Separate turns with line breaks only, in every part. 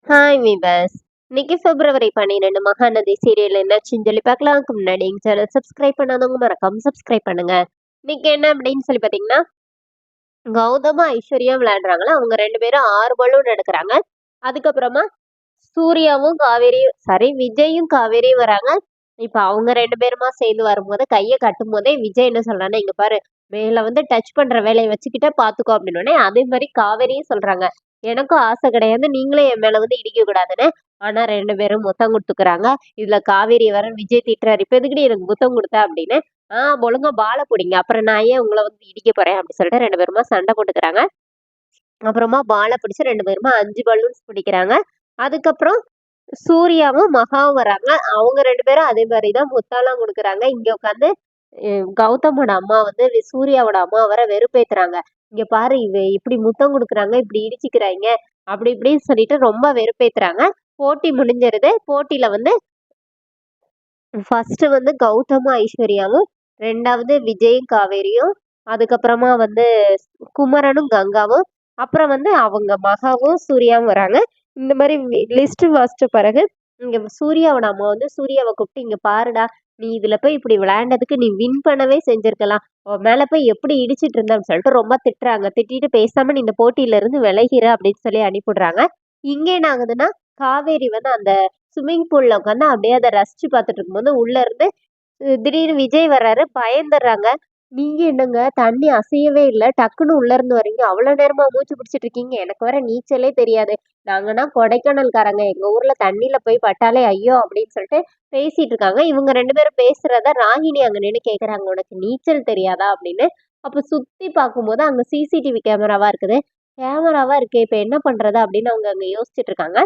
Hi viewers. இன்னைக்கு பிப்ரவரி 12 Mahanadi serial என்னாச்சுன்னு சொல்லி பார்க்கலாம். அதுக்கு முன்னாடி எங்க சேனல் சப்ஸ்கிரைப் பண்ணாதவங்க மறக்காம சப்ஸ்கிரைப் பண்ணுங்க. இன்னைக்கு என்ன அப்படின்னு சொல்லி பார்த்தீங்கன்னா, கௌதமும் ஐஸ்வர்யா விளையாடுறாங்களா. அவங்க 2 பேரும் 6 பலூன் எடுக்குறாங்க. அதுக்கப்புறமா சூர்யாவும் காவேரியும் விஜயும் காவேரியும் வராங்க. இப்ப அவங்க 2 பேருமா சேர்ந்து வரும்போது கைய கட்டும்போதே விஜய் என்ன சொல்றான்னா, "இங்க பாரு, மேல வந்து டச் பண்ற வேலைய வச்சுக்கிட்ட பார்த்துக்கோ" அப்படின்னோனே, அதே மாரி காவேரியும் சொல்றாங்க, "எனக்கும் ஆசை கிடையாது. நீங்களும் என் மேல வந்து இடிக்க கூடாதுன்னு." ஆனா 2 பேரும் முத்தம் குடுத்துக்கிறாங்க. இதுல காவேரி வேற விஜய் திட்டுறாரு, "இப்ப எதுக்குடி எனக்கு முத்தம் குடுத்த?" அப்படின்னு. ஒழுங்கா பால புடிங்க. அப்புறம் நான் ஏன் உங்கள வந்து இடிக்க போறேன்?" அப்படி சொல்லிட்டு 2 பேருமா சண்டை போட்டுக்கிறாங்க. அப்புறமா பால பிடிச்சு 2 பேருமா 5 பலூன்ஸ் பிடிக்கிறாங்க. அதுக்கப்புறம் சூர்யாவும், மகாவும் வராங்க. அவங்க 2 பேரும் அதே மாரி தான் முத்தம்லாம் குடுக்குறாங்க. இங்க உட்காந்து அ கௌதமோட அம்மா வந்து சூர்யாவோட அம்மா வேற வெறுப்பேத்துறாங்க. "இங்க பாரு இப்படி முத்தம் குடுக்குறாங்க, இப்படி இடிச்சுக்கிறாய்ங்க." அப்படி இப்படின்னு சொல்லிட்டு ரொம்ப வெறுப்பேத்துறாங்க. போட்டி முடிஞ்சிருது. போட்டியில வந்து ஃபர்ஸ்ட்டு வந்து கௌதமும், ஐஸ்வர்யாவும், 2வது விஜயும், காவேரியும், அதுக்கப்புறமா வந்து குமரனும், கங்காவும், அப்புறம் வந்து அவங்க மகாவும், சூர்யாவும் வராங்க. இந்த மாரி லிஸ்ட் வாசிச்ச பிறகு, இங்க சூர்யாவோட அம்மா வந்து சூர்யாவ கூப்பிட்டு, "இங்க பாருடா, நீ இதுல போய் இப்படி விளையாண்டதுக்கு நீ வின் பண்ணவே செஞ்சிருக்கலாம். உன் மேல போய் எப்படி இடிச்சிட்டு இருந்த?" அப்படின்னு சொல்லிட்டு ரொம்ப திட்டுறாங்க. திட்டிட்டு, "பேசாம நீ இந்த போட்டியில இருந்து விலகிரு" அப்படின்னு சொல்லி அனுப்பிவிடுறாங்க. இங்க என்ன ஆகுதுன்னா, காவேரி வந்து அந்த ஸ்விம்மிங் பூல்ல உட்காந்து அப்படியே அத ரசிச்சு பார்த்துட்டு இருக்கும்போது, உள்ள இருந்து திடீர்னு விஜய் வர்றாரு. பயந்துர்றாங்க. "நீங்க என்னங்க தண்ணி அசையவே இல்ல. டக்குன்னு உள்ள இருந்து வர்றீங்க. அவ்வளோ நேரமா மூச்சு பிடிச்சிட்டு இருக்கீங்க. எனக்கு வேற நீச்சலே தெரியாது. நாங்கன்னா கொடைக்கானல்காரங்க. எங்க ஊர்ல தண்ணில போய் பட்டாலே ஐயோ!" அப்படின்னு சொல்லிட்டு பேசிட்டு இருக்காங்க. இவங்க 2 பேரும் பேசுறத ராகினி அங்க நின்னு கேட்கறாங்க. "உனக்கு நீச்சல் தெரியாதா?" அப்படின்னு. அப்ப சுத்தி பார்க்கும்போது அங்க சிசிடிவி கேமராவா இருக்குது. கேமராவா இருக்கே! இப்ப என்ன பண்றது? அப்படின்னு அவங்க அங்க யோசிச்சுட்டு இருக்காங்க.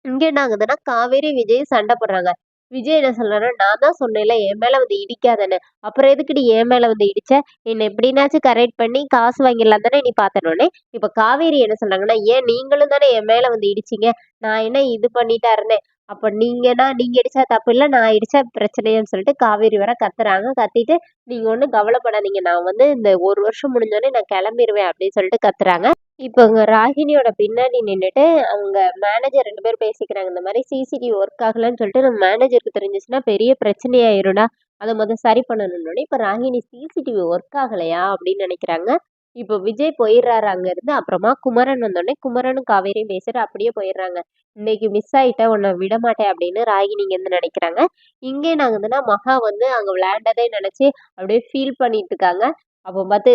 இங்க என்ன ஆகுதுன்னா, காவேரி, விஜய் சண்டை போடுறாங்க. விஜய் என்ன சொல்றாருன்னா, "நான் தான் சொன்னேன்ல, என் மேல வந்து இடிக்காதன்னு. அப்புறம் எதுக்குடி என் மேல வந்து இடிச்ச? என்ன எப்படினாச்சும் கரெக்ட் பண்ணி காசு வாங்கிடலாம் தானே நீ பார்த்தனோனே." இப்ப காவேரி என்ன சொன்னாங்கன்னா, "ஏன் நீங்களும் தானே என் மேல வந்து இடிச்சீங்க. நான் என்ன இது பண்ணிட்டா இருந்தேன். அப்ப நீங்க இடிச்சா தப்பு இல்ல, நான் இடிச்சா பிரச்சனையான்னு" சொல்லிட்டு காவேரி வேற கத்துறாங்க. கத்திட்டு, "நீங்க ஒண்ணும் கவலைப்படாதீங்க. நான் வந்து இந்த 1 வருஷம் முடிஞ்சோனே நான் கிளம்பிருவேன்" அப்படின்னு சொல்லிட்டு கத்துறாங்க. இப்ப இங்க ராகினியோட பின்னாடி நின்னுட்டு, அவங்க மேனேஜர் 2 பேரும் பேசிக்கிறாங்க. இந்த மாரி சிசிடிவி ஒர்க் ஆகலன்னு சொல்லிட்டு நம்ம மேனேஜருக்கு தெரிஞ்சுச்சுன்னா பெரிய பிரச்சனையாயிரும்டா. அத சரி பண்ணணும்னோனே, இப்ப ராகினி சிசிடிவி ஒர்க் ஆகலையா? அப்படின்னு நெனைக்கிறாங்க. இப்போ விஜய் போயிர்றாரு அங்கருந்து. அப்புறமா குமரன் வந்தோனே, குமரனும் காவேரியும் பேசிட்டு அப்படியே போயிர்றாங்க. "இன்னைக்கு மிஸ் ஆயிட்ட, உன்ன விடமாட்டேன்" அப்படின்னு ராகினி இங்கருந்து நெனைக்கிறாங்க. இங்க என்ன ஆகுதுன்னா, மகா வந்து அங்க விளையாண்டதே நெனச்சு அப்படியே ஃபீல் பண்ணிட்டு இருக்காங்க. அப்போ பார்த்து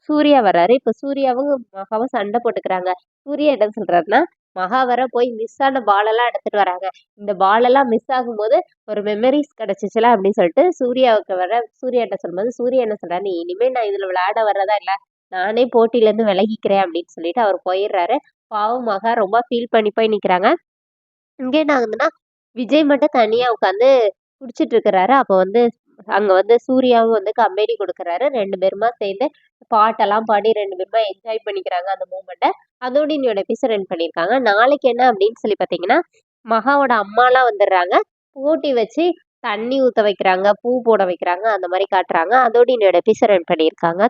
சூர்யா வர்றாரு. இப்ப சூர்யாவும், மகாவும் சண்டை போட்டுக்கிறாங்க. சூர்யா என்ன சொல்றாருன்னா, மகா வேற போய் மிஸ் ஆன பாலெல்லாம் எடுத்துட்டு வராங்க. இந்த பாலெல்லாம் மிஸ் ஆகும்போது ஒரு மெமரீஸ் கிடைச்சுச்சுல அப்படின்னு சொல்லிட்டு சூர்யாவுக்கு வேற சூர்யாட்ட சொல்லும்போது, சூர்யா என்ன சொல்றாரு, "நீ இனிமே நான் இதுல விளையாட வர்றதா இல்ல. நானே போட்டியிலேருந்து விலகிக்கிறேன்" அப்படின்னு சொல்லிட்டு அவர் போயிர்றாரு. பாவம் மகா ரொம்ப ஃபீல் பண்ணி போய் நிக்கிறாங்க. இங்க என்ன ஆகுதுன்னா, விஜய் மட்டும் தனியா உட்காந்து குடிச்சிட்டு இருக்கிறாரு. அப்ப வந்து அங்க வந்து சூர்யாவும் வந்து கம்பெனி குடுக்குறாரு. 2 பேருமா சேர்ந்து பாட்டெல்லாம் பாடி 2 பேருமா என்ஜாய் பண்ணிக்கிறாங்க அந்த மூமெண்ட்ட. அதோட இன்னையோட எபிசோட் எண்ட் பண்ணியிருக்காங்க. நாளைக்கு என்ன அப்படின்னு சொல்லி பார்த்தீங்கன்னா, மகாவோட அம்மாலாம் வந்துடுறாங்க. போட்டி வச்சு தண்ணி ஊத்த வைக்கிறாங்க, பூ போட வைக்கிறாங்க. அந்த மாரி காட்டுறாங்க. அதோட இன்னையோட எபிசோட் எண்ட் பண்ணியிருக்காங்க.